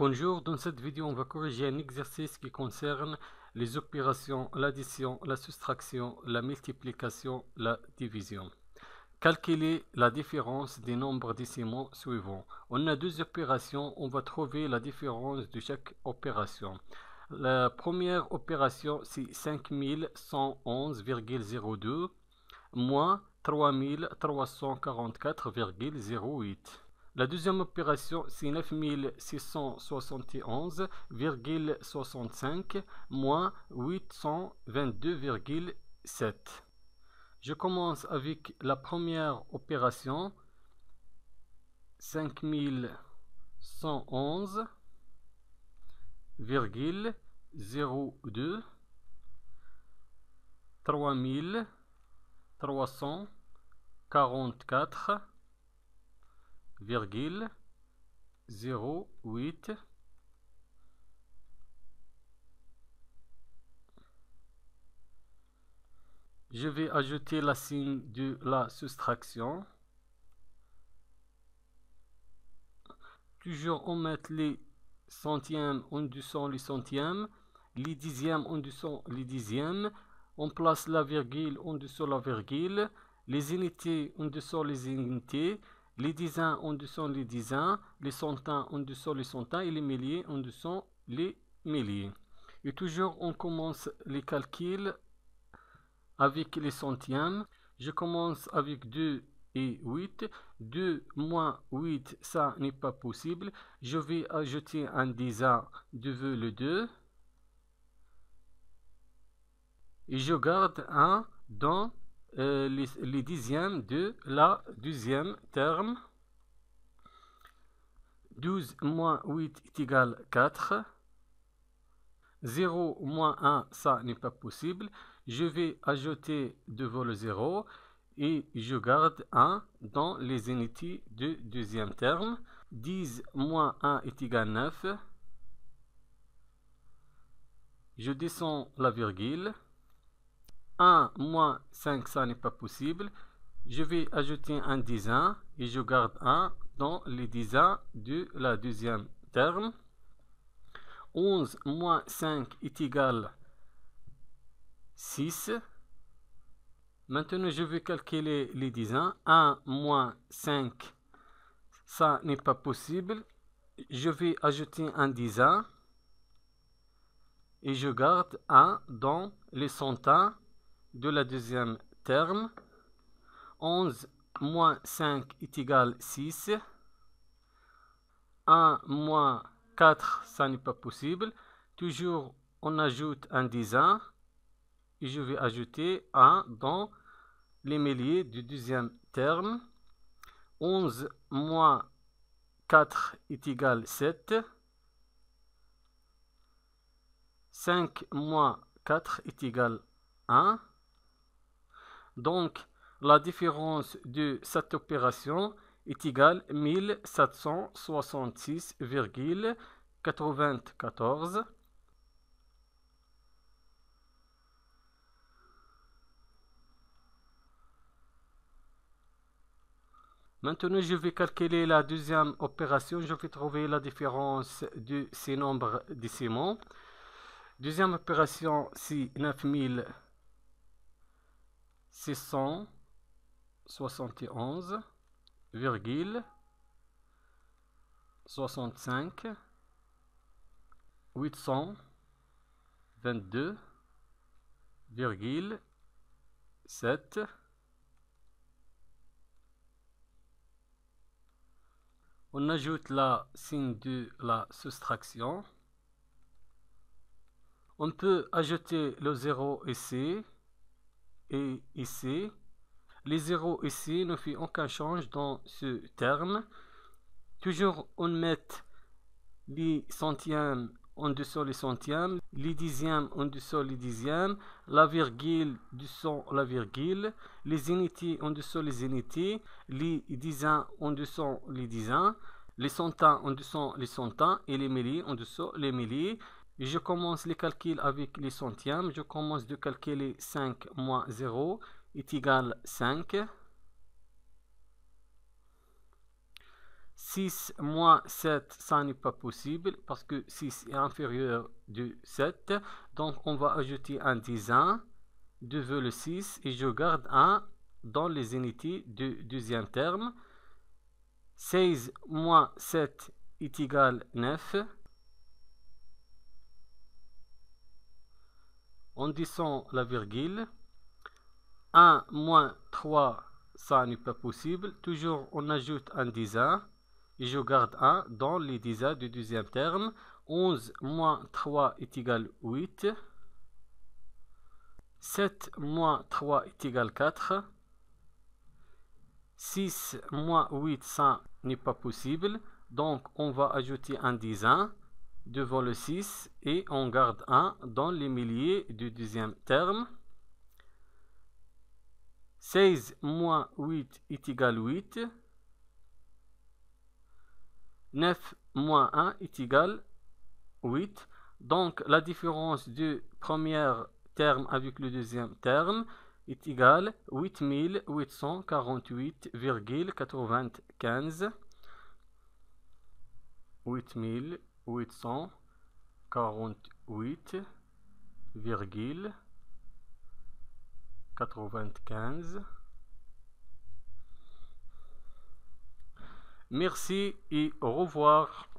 Bonjour, dans cette vidéo on va corriger un exercice qui concerne les opérations, l'addition, la soustraction, la multiplication, la division. Calculer la différence des nombres décimaux suivants. On a deux opérations, on va trouver la différence de chaque opération. La première opération c'est 5111,02 moins 3344,08. La deuxième opération, c'est 9671,65 moins 822,7. Je commence avec la première opération, 5111,02 3344,08. Je vais ajouter la signe de la soustraction. Toujours on met les centièmes en dessous les centièmes, les dixièmes en dessous les dixièmes. On place la virgule en dessous la virgule, les unités en dessous les unités, les dizaines en dessous les dizaines, les centaines en dessous les centaines et les milliers en dessous les milliers. Et toujours on commence les calculs avec les centièmes. Je commence avec 2 et 8. 2 moins 8, ça n'est pas possible. Je vais ajouter un dizaine devant le 2. Et je garde 1 dans les dixièmes de la deuxième terme. 12 moins 8 est égal 4. 0 moins 1, ça n'est pas possible. Je vais ajouter devant le 0 et je garde 1 dans les unités du deuxième terme. 10 moins 1 est égal 9. Je descends la virgule. 1 moins 5, ça n'est pas possible. Je vais ajouter un dizaine et je garde 1 dans les dizaines de la deuxième terme. 11 moins 5 est égal 6. Maintenant, je vais calculer les dizaines. 1 moins 5, ça n'est pas possible. Je vais ajouter un dizaine et je garde 1 dans les centaines de la deuxième terme. 11 moins 5 est égal 6. 1 moins 4, ça n'est pas possible. Toujours, on ajoute un dizaine et je vais ajouter 1 dans les milliers du deuxième terme. 11 moins 4 est égal 7. 5 moins 4 est égal 1. Donc, la différence de cette opération est égale à 1766,94. Maintenant, je vais calculer la deuxième opération. Je vais trouver la différence de ces nombres décimaux. Deuxième opération, c'est 9671,65 822,7. On ajoute la signe de la soustraction. On peut ajouter le 0 ici et ici. Les 0 ici ne fait aucun change dans ce terme. Toujours on met les centièmes en dessous les centièmes, les dixièmes en dessous les dixièmes, la virgule dessous la virgule, les unités en dessous les unités, les dizaines en dessous les dizaines, les centaines en dessous les centaines et les milliers en dessous les milliers. Je commence les calculs avec les centièmes. Je commence de calculer 5 moins 0 est égal 5. 6 moins 7, ça n'est pas possible parce que 6 est inférieur de 7. Donc on va ajouter un 10 2 le 6 et je garde 1 dans les unités du deuxième terme. 16 moins 7 est égal 9. On descend la virgule. 1 moins 3, ça n'est pas possible. Toujours, on ajoute un 10 et je garde 1 dans les 10 du deuxième terme. 11 moins 3 est égal 8. 7 moins 3 est égal 4. 6 moins 8, ça n'est pas possible. Donc, on va ajouter un 10 devant le 6 et on garde 1 dans les milliers du deuxième terme. 16 moins 8 est égal 8. 9 moins 1 est égal 8. Donc, la différence du premier terme avec le deuxième terme est égale 8848,95. 8848,95. Merci et au revoir.